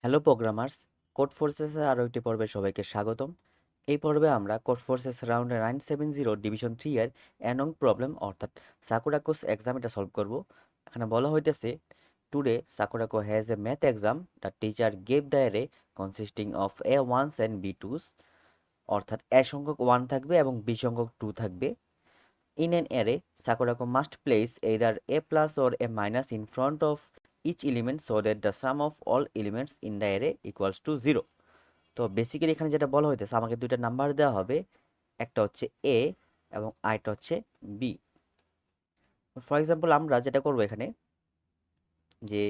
Hello programmers, code ফোর্সেসের আরও একটি পর্বে সবাইকে স্বাগতম। এই পর্বে আমরা কোড ফোর্সেস রাউন্ড 970 ডিভিশন 3 এর অ্যানং প্রবলেম অর্থাৎ সাকুরাকোস এক্সাম এটা সলভ করব। এখানে বলা হইতেছে today Sakurako has a math exam the teacher gave the array consisting of a ones and b twos, অর্থাৎ এ সংখ্যক 1 থাকবে এবং বি সংখ্যক 2 থাকবে। In an array, Sakurako must place either a plus or a minus in front of each element so that the sum of all elements in the array equals to 0. তো basically এখানে যেটা বলা হইতেছে আমাকে দুইটা number দেওয়া হবে, একটা হচ্ছে a এবং আরেকটা হচ্ছে b। ফর এক্সাম্পল আমরা যেটা করব এখানে যে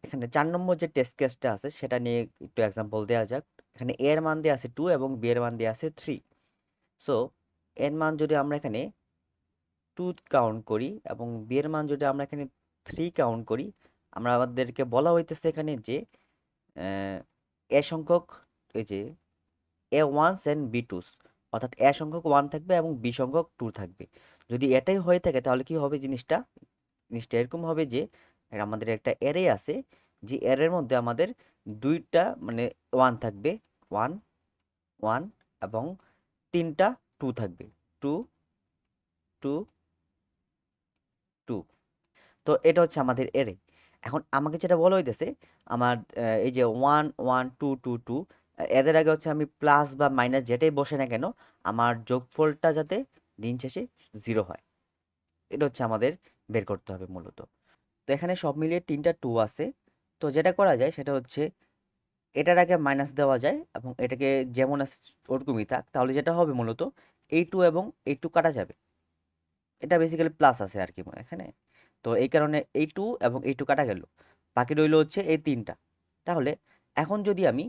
এখানে 4 নম্বর যে টেস্ট কেসটা আছে সেটা নিয়ে একটু এক্সাম্পল দেওয়া যাক। এখানে a এর মান দেওয়া আছে 2 এবং b এর মান দেওয়া আছে 3। সো এর মান যদি আমরা এখানে 2 কাউন্ট করি এবং b এর মান যদি আমরা এখানে 3 কাউন্ট করি, আমাদেরকে বলা হইতেছে এখানে যে এ সংখ্যক এই যে এ ওয়ান্স অ্যান্ড বি টুস, অর্থাৎ এ সংখ্যক 1 থাকবে এবং বি সংখ্যক 2 থাকবে। যদি এটাই হয়ে থাকে তাহলে কি হবে জিনিসটা জিনিসটা এরকম হবে যে আমাদের একটা অ্যারে আছে, যে অ্যারের মধ্যে আমাদের দুইটা মানে 1 থাকবে, 1 1 এবং তিনটা 2 থাকবে, 2 2 2। তো এটা হচ্ছে আমাদের এরে। এখন আমাকে যেটা বলা হইতেছে আমার এই যে 1 1 2 2 2 এদের আগে হচ্ছে আমি প্লাস বা মাইনাস যেটাই বসে না কেন আমার যোগফলটা যাতে দিন শেষে 0 হয়। এটা হচ্ছে আমাদের বের করতে হবে মূলত। তো এখানে সব মিলিয়ে 3টা 2 আছে। তো যেটা করা যায় সেটা হচ্ছে এটার আগে মাইনাস দেওয়া যায় এবং এটাকে যেমন আছে ওরকমই থাক, তাহলে যেটা হবে মূলত এই 2 এবং এই 2 কাটা যাবে। এটা বেসিক্যালি প্লাস আছে আর কি এখানে। তো এই কারণে এই 2 এবং এই 2 কাটা গেল, বাকি রইল হচ্ছে এই 3টা। তাহলে এখন যদি আমি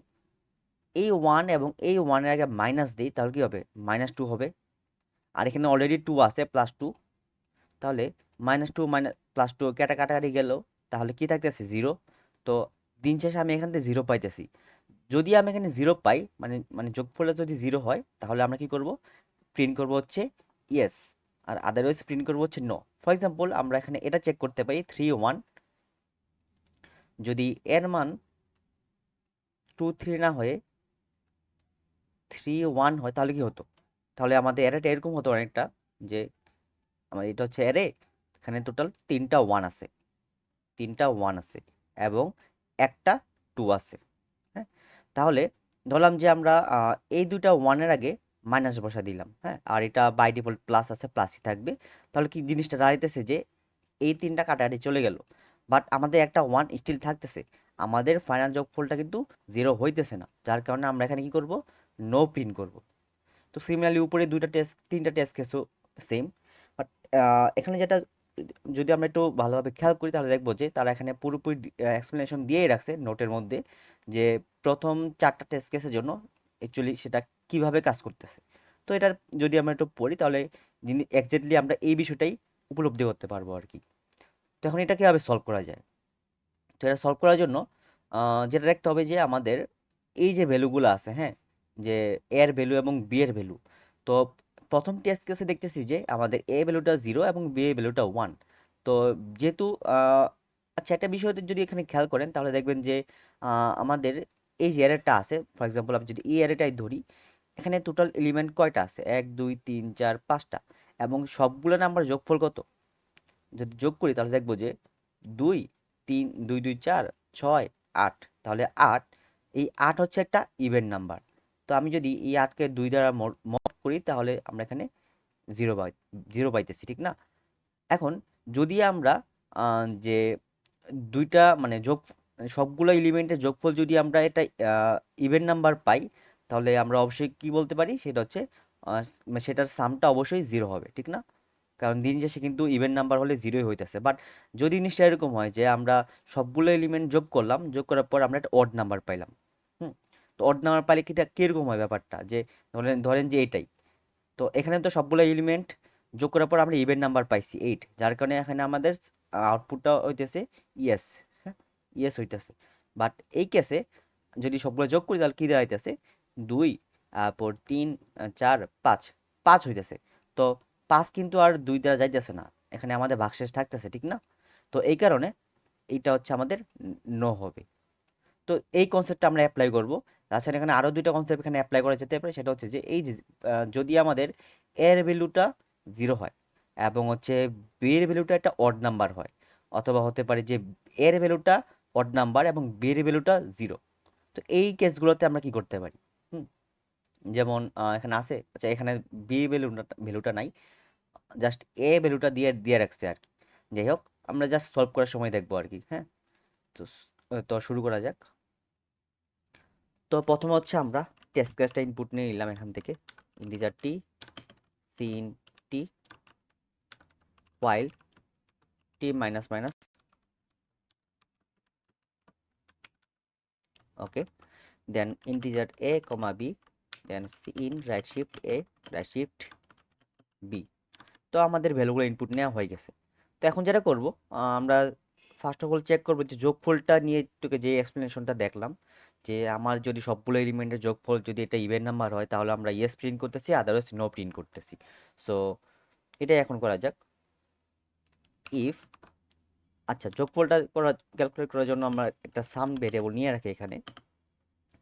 এই 1 এবং এই 1 এর আগে মাইনাস দিই তাহলে কি হবে, -2 হবে। আর এখানে অলরেডি 2 আছে +2, তাহলে -2 +2 কাটাকাটি গেল, তাহলে কি থাকতেছে 0। তো দিন শেষে আমি এখান থেকে 0 পাইতেছি। যদি আমি এখানে 0 পাই মানে যোগফলে যদি 0 হয় তাহলে আমরা কি করব, প্রিন্ট করব হচ্ছে ইয়েস, আর আদারওয়াইজ প্রিন্ট করব হচ্ছে নো। ফর এক্সাম্পল আমরা এখানে এটা চেক করতে পারি 3 1, যদি এর মান 2 3 না হয়ে 3 1 হয় তাহলে কি হতো, তাহলে আমাদের অ্যারেটা এরকম হতো অনেকটা যে আমার এটা হচ্ছে অ্যারে, এখানে টোটাল 3টা 1 আছে, 3টা 1 আছে এবং একটা 2 আছে। হ্যাঁ, তাহলে ধরলাম যে আমরা এই দুইটা 1 এর আগে মাইনাস বসা দিলাম, হ্যাঁ, আর এটা বাই ডিফল্ট প্লাস আছে, প্লাসই থাকবে। তাহলে কি জিনিসটা দাঁড়াইতেছে যে এই 3টা কাটাকাটি চলে গেল, বাট আমাদের একটা 1 স্টিল থাকতেছে। আমাদের ফাইনাল যোগফলটা কিন্তু 0 হইতেছে না, যার কারণে আমরা এখানে কি করব, নো প্রিন্ট করব। তো সিমিলারলি উপরে দুইটা টেস্ট 3টা টেস্ট কেসও সেম। বাট এখানে যেটা যদি আমরা একটু ভালোভাবে খেয়াল করি তাহলে দেখবো যে তারা এখানে পুরোপুরি এক্সপ্লেনেশন দিয়েই রাখছে নোটের মধ্যে যে প্রথম 4টা টেস্ট কেসের জন্য অ্যাকচুয়ালি সেটা কিভাবে কাজ করতেছে। তো এটার যদি আমরা একটু পড়ি তাহলে এক্স্যাক্টলি আমরা এই বিষয়টাই উপলব্ধি করতে পারবো আর কি। তো এখন এটা কীভাবে সলভ করা যায়, তো এটা সলভ করার জন্য যেটা দেখতে হবে যে আমাদের এই যে ভ্যালুগুলো আছে, হ্যাঁ, যে এর ভ্যালু এবং বি এর ভ্যালু। তো প্রথম টেস্ট কেসে দেখতেছি যে আমাদের এ ভ্যালুটা 0 এবং বি এর ভ্যালুটা 1। তো যেহেতু আচ্ছা একটা বিষয় যদি এখানে খেয়াল করেন তাহলে দেখবেন যে আমাদের এই যে অ্যারেটা আছে, ফর এক্সাম্পল আমি যদি এই অ্যারেটাই ধরি, এখানে টোটাল এলিমেন্ট কয়টা আছে, 1 2 3 4 5টা, এবং সবগুলো নাম্বার যোগফল কত, যদি যোগ করি তাহলে দেখবো যে 2 3 2 2 4 6 8, তাহলে 8, এই 8 হচ্ছে একটা ইভেন নাম্বার। তো আমি যদি এই 8কে 2 দ্বারা মড করি তাহলে আমরা এখানে 0 0 পাইতেছি, ঠিক না? এখন যদি আমরা যে দুইটা মানে মানে সবগুলো এলিমেন্টের যোগফল যদি আমরা এটা ইভেন নাম্বার পাই, তাহলে আমরা অবশ্যই কি বলতে পারি সেটা হচ্ছে সেটার সামটা অবশ্যই 0 হবে, ঠিক না? কারণ দিন শেষে কিন্তু ইভেন নাম্বার হলে 0ই হইতেছে। বাট যদি জিনিসটা এরকম হয় যে আমরা সবগুলো এলিমেন্ট যোগ করলাম, যোগ করার পর আমরা একটা অড নাম্বার পাইলাম, হুম, তো অড নাম্বার পাইলে কিরকম হয় ব্যাপারটা, যে ধরেন ধরেন যে এটাই, তো এখানে তো সবগুলো এলিমেন্ট যোগ করার পর আমরা ইভেন নাম্বার পাইছি 8, যার কারণে এখানে আমাদের আউটপুটটা হইতেছে ইয়েস। হ্যাঁ, ইয়েস হইতেছে। বাট এই কেসে যদি সবগুলো যোগ করি তাহলে কি দেওয়া হইতেছে, 2 তারপর 3 4 5, 5 হইতেছে। তো 5 কিন্তু আর 2 দ্বারা যাইতেছে না, এখানে আমাদের ভাগশেষ থাকতেছে, ঠিক না? তো এই কারণে এইটা হচ্ছে আমাদের নো হবে। তো এই কনসেপ্টটা আমরা অ্যাপ্লাই করব। তাছাড়া এখানে আরও দুইটা কনসেপ্ট এখানে অ্যাপ্লাই করা যেতে পারে, সেটা হচ্ছে যে এই যে যদি আমাদের এর ভ্যালুটা 0 হয় এবং হচ্ছে বি এর ভ্যালুটা একটা অড নাম্বার হয়, অথবা হতে পারে যে এর ভ্যালুটা অড নাম্বার এবং বি এর ভ্যালুটা 0। তো এই কেসগুলোতে আমরা কি করতে পারি? হুম, যেমন এখানে আছে, আচ্ছা এখানে বি ভ্যালুটা নাই, জাস্ট এ ভ্যালুটা দিয়ে দিয়ে রাখছে আর কি। যাই হোক, আমরা জাস্ট সলভ করার সময় দেখবো আর কি। হ্যাঁ, তো তো শুরু করা যাক। তো প্রথমে হচ্ছে আমরা টেস্ট কেসটা ইনপুট নিয়ে নিলাম এখান থেকে, ইন্টিজার টি সিন টি while টি মাইনাস মাইনাস, ওকে, দেন ইন্টিজার এ কমা বি, দেন সিন রাইট শিফট এ রাইট শিফট বি। তো আমাদের ভ্যালুগুলো ইনপুট নেওয়া হয়ে গেছে। তো এখন যেটা করব, আমরা ফার্স্ট অফ অল চেক করবো যে যোগফলটা নিয়ে তোকে যে এক্সপ্লেনেশনটা দেখলাম, যে আমার যদি সবগুলো এলিমেন্টের যোগফল যদি এটা ইভেন নাম্বার হয় তাহলে আমরা ইয়েস প্রিন্ট করতেছি, আদারওয়াইজ নো প্রিন্ট করতেছি। সো এটাই এখন করা যাক। ইফ, আচ্ছা যোগফলটা ক্যালকুলেট করার জন্য আমরা একটা সাম ভেরিয়েবল নিয়ে রাখি এখানে।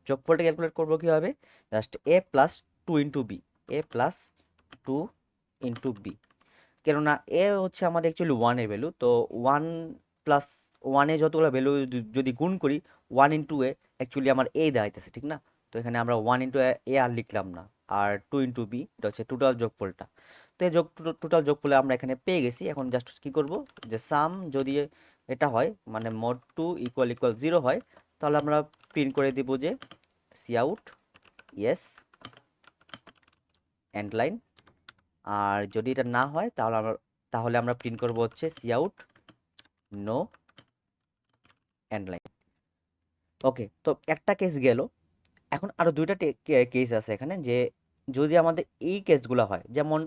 যোগফলটা ক্যালকুলেট করবো কীভাবে? Just a plus two into B, A plus two into B. কেননা এ হচ্ছে আমাদের অ্যাকচুয়ালি ওয়ানের ভ্যালু, তো ওয়ান প্লাস ওয়ানে যতগুলো ভ্যালু যদি গুণ করি, ওয়ান ইন্টু এ অ্যাকচুয়ালি আমার এ দেখাইতেছে, ঠিক না? তো এখানে আমরা ওয়ান ইন্টু এ আর লিখলাম না, আর টু ইন্টু বি, এটা হচ্ছে টোটাল যোগফলটা। তো এই টোটাল যোগফলে আমরা এখানে পেয়ে গেছি। এখন জাস্ট কি করব, যে সাম যদি এটা হয় মানে মোড টু ইকুয়াল ইকুয়াল 0 হয়, তাহলে আমরা প্রিন্ট করে দিব যে C out yes end line. আর যদি এটা না হয় তাহলে আমরা প্রিন্ট করব হচ্ছে C out no end line. Okay, তো একটা কেস গেল। এখন আরো দুইটা কেস আছে এখানে, যে যদি আমাদের এই কেসগুলো হয়, যেমন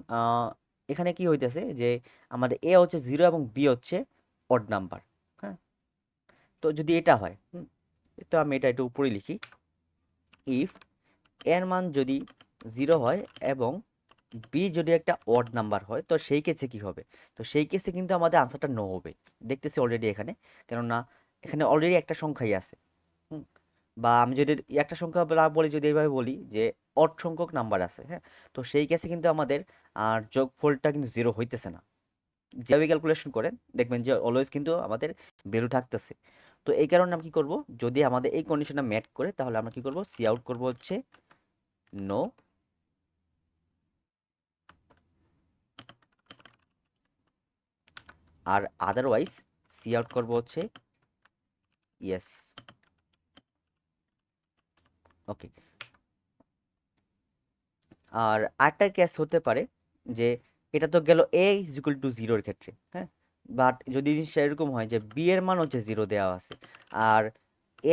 এখানে কি হইতেছে যে আমাদের এ হচ্ছে 0 এবং বি হচ্ছে অড নাম্বার। হ্যাঁ, তো যদি এটা হয়, তো আমি এটা একটু উপরে লিখি। ইফ এর মান যদি 0 হয় এবং বি যদি একটা অড নাম্বার হয়, তো সেই কেসে কি হবে? তো সেই কেসে কিন্তু আমাদের আনসারটা নো হবে, দেখতেছি অলরেডি এখানে। কেননা এখানে অলরেডি একটা সংখ্যাই আছে। হুম, বা আমি যদি একটা সংখ্যা না বলি, যদি এইভাবে বলি যে অড সংখ্যক নাম্বার আছে, হ্যাঁ, তো সেই কেসে কিন্তু আমাদের আর যোগফলটা কিন্তু 0 হইতেছে না। যেভাবে ক্যালকুলেশন করেন দেখবেন যে অলওয়েজ কিন্তু আমাদের ভ্যালু থাকতেছে। তো এই কারণে আমরা কি করব, যদি আমাদের এই কন্ডিশনটা ম্যাট করে তাহলে আমরা কি করব, সি আউট করব হচ্ছে নো, আর আদারওয়াইজ সি আউট করব হচ্ছে ইয়েস। ওকে, আর আরেকটা কেস হতে পারে যে এটা তো গেল এ ইজ ইকুয়াল টু 0-এর ক্ষেত্রে, হ্যাঁ, বাট যদি জিনিসটা এরকম হয় যে বি এর মান হচ্ছে 0 দেওয়া আছে, আর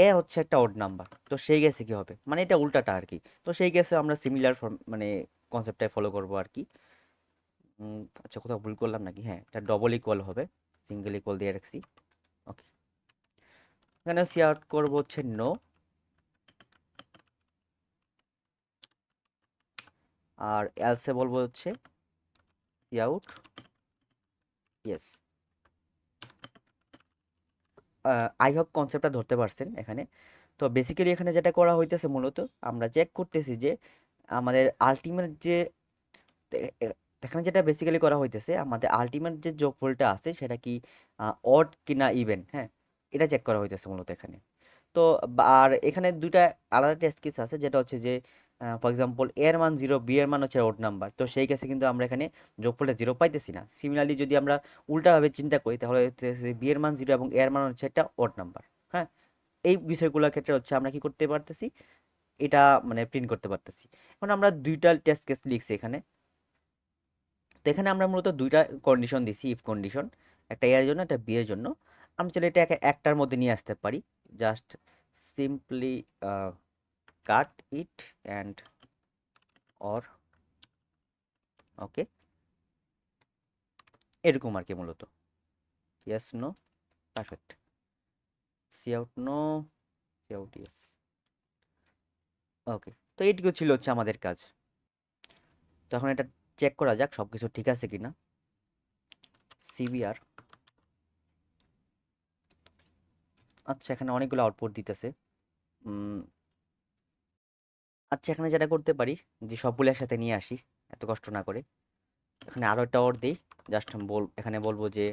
এ হচ্ছে একটা অড নাম্বার, তো সেই কেসে কি হবে, মানে এটা উল্টাটা আর কি। তো সেই কেসে আমরা সিমিলার মানে কনসেপ্টটাই ফলো করব আর কি। আচ্ছা, কোথাও ভুল করলাম নাকি? হ্যাঁ, এটা ডবল ইকুয়াল হবে, সিঙ্গেল ইকুয়াল দিয়ে রাখছি। ওকে, এখানে সি আউট করবো হচ্ছে নো, আর এলসে বলবো হচ্ছে C out yes. I hope কনসেপ্টটা ধরতে পারছেন এখানে। তো বেসিক্যালি এখানে যেটা করা হইতেছে মূলত, আমরা চেক করতেছি যে আমাদের আলটিমেট যে এখানে যেটা বেসিক্যালি করা হইতেছে, আমাদের আলটিমেট যে যোগফলটা আছে সেটা কি অড কিনা ইভেন, হ্যাঁ, এটা চেক করা হইতেছে মূলত এখানে। তো আর এখানে দুইটা আলাদা টেস্ট কেস আছে, যেটা হচ্ছে যে ফর এক্সাম্পল এর মান 0, বি এর মান হচ্ছে অড নাম্বার, তো সেই কেসে কিন্তু আমরা এখানে যোগফলটা 0 পাইতেছি না। সিমিলারলি যদি আমরা উল্টাভাবে চিন্তা করি তাহলে হচ্ছে বি এর মান 0 এবং এর মান হচ্ছে একটা অড নাম্বার। হ্যাঁ, এই বিষয়গুলোর ক্ষেত্রে হচ্ছে আমরা কি করতে পারতেছি, এটা মানে প্রিন্ট করতে পারতেছি। এখন আমরা দুইটা টেস্ট কেস লিখছি এখানে। তো এখানে আমরা মূলত দুইটা কন্ডিশন দিছি, ইফ কন্ডিশন, একটা এ এর জন্য একটা বি এর জন্য। আমি চাইলে এটা একটার মধ্যে নিয়ে আসতে পারি, just simply cut it and or, okay, এরকম আর কি মূলত। Yes no, perfect, C out no, C out yes. Okay, তো এইটুকু ছিল হচ্ছে আমাদের কাজ। তো এখন এটা চেক করা যাক সব কিছু ঠিক আছে কিনা। সিবিআর, আচ্ছা এখানে অনেকগুলো আউটপুট দিতেছে। উম, আচ্ছা, এখানে যেটা করতে পারি যে সবগুলো একসাথে নিয়ে আসি, এত কষ্ট না করে। এখানে আরো একটা অর দিই। জাস্ট এখানে বলবো যে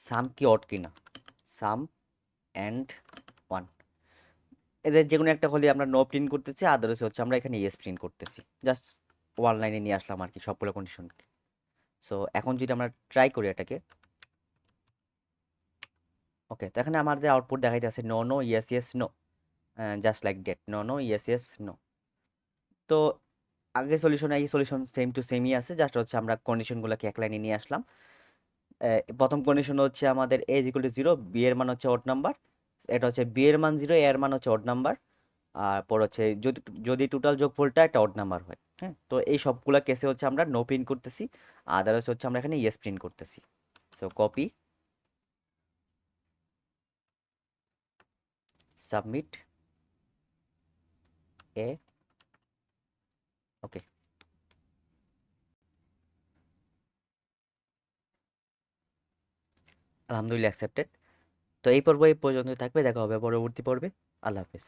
সাম কি অড কিনা, সাম অ্যান্ড ওয়ান, এদের যে কোনো একটা হলে আমরা নো প্রিন্ট করতেছি, আদারস হচ্ছে আমরা এখানে ইয়েস প্রিন্ট করতেছি। জাস্ট ওয়ান লাইনে নিয়ে আসলাম আর কি সবগুলো কন্ডিশন। সো এখন যদি আমরা ট্রাই করি এটাকে, ওকে, তো এখানে আমাদের আউটপুট দেখাইতে আছে no no yes yes no, just like that, no no yes yes no. তো আগের সলিউশন এই সলিউশন সেম টু সেমই আছে, জাস্ট হচ্ছে আমরা কন্ডিশনগুলোকে এক লাইনে নিয়ে আসলাম। প্রথম কন্ডিশন হচ্ছে আমাদের এ ইকুয়াল টু জিরো, বি এর মান হচ্ছে অড নাম্বার। এটা হচ্ছে বি এর মান জিরো, এ এর মান হচ্ছে অড নাম্বার। আর পর হচ্ছে যদি যদি টোটাল যোগফলটা একটা অড নাম্বার হয়। হ্যাঁ, তো এই সবগুলা কেসে হচ্ছে আমরা নো প্রিন্ট করতেছি, আদারওয়াইজ হচ্ছে আমরা এখানে ইয়েস প্রিন্ট করতেছি। সো কপি, সাবমিট, এ, ওকে, আলহামদুলিল্লাহ অ্যাকসেপ্টেড। তো এই পর্ব এই পর্যন্তই থাকবে, দেখা হবে পরবর্তী পর্বে। আল্লাহ হাফেজ।